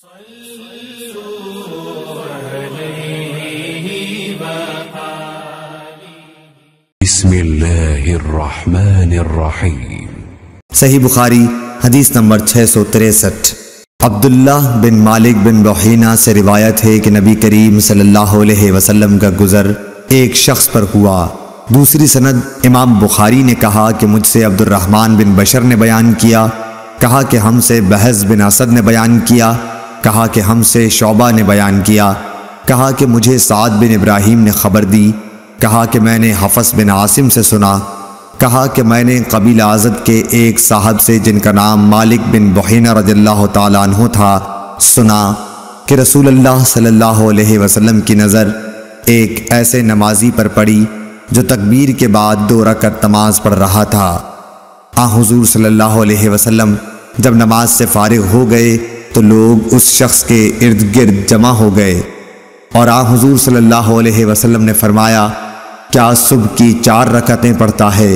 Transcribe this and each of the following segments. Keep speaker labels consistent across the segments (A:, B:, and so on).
A: بسم اللہ الرحمن الرحیم۔
B: صحیح بخاری حدیث نمبر 663۔ عبداللہ بن مالک بن بحینہ سے روایت ہے کہ نبی کریم صلی اللہ علیہ وسلم کا گزر ایک شخص پر ہوا۔ دوسری سند امام بخاری نے کہا کہ مجھ سے عبد الرحمن بن بشر نے بیان کیا، کہا کہ ہم سے بہز بن اسد نے بیان کیا، کہا کہ ہم سے شعبہ نے بیان کیا، کہا کہ مجھے سعد بن ابراہیم نے خبر دی، کہا کہ میں نے حفص بن عاصم سے سنا، کہا کہ میں نے قبیلہ ازد کے ایک صاحب سے جن کا نام مالک بن بحینہ رضی اللہ تعالیٰ عنہ تھا سنا کہ رسول اللہ صلی اللہ علیہ وسلم کی نظر ایک ایسے نمازی پر پڑی جو تکبیر کے بعد 2 رکعت نماز پڑھ رہا تھا۔ حضور صلی اللہ علیہ وسلم جب نماز سے فارغ ہو گئے تو لوگ اس شخص کے ارد گرد جمع ہو گئے، اور حضور صلی اللہ علیہ وسلم نے فرمایا، کیا صبح کی 4 رکعتیں پڑھتا ہے؟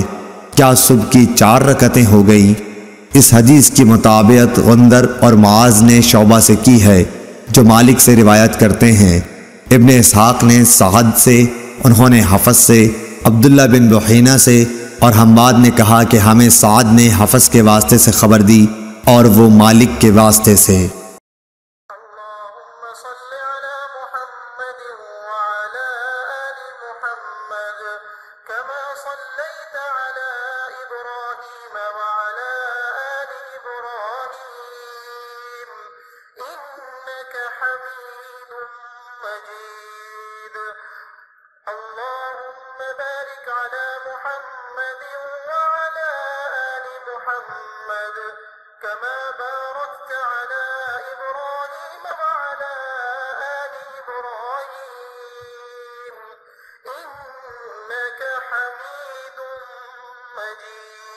B: کیا صبح کی 4 رکعتیں ہو گئیں؟ اس حدیث کی مطابقت غندر اور معاذ نے شعبہ سے کی ہے، جو مالک سے روایت کرتے ہیں۔ ابن اسحاق نے سعد سے، انہوں نے حفص سے، عبداللہ بن بحینہ سے، اور حماد نے کہا کہ ہمیں سعد نے حفص کے واسطے سے خبر دی اور وہ مالک کے واسطے سے۔
C: كما صليت على إبراهيم وعلى آل إبراهيم إنك حميد مجيد اللهم بارك على محمد وعلى آل محمد كما باركت على إبراهيم وعلى آل إبراهيم إنك حميد مجيد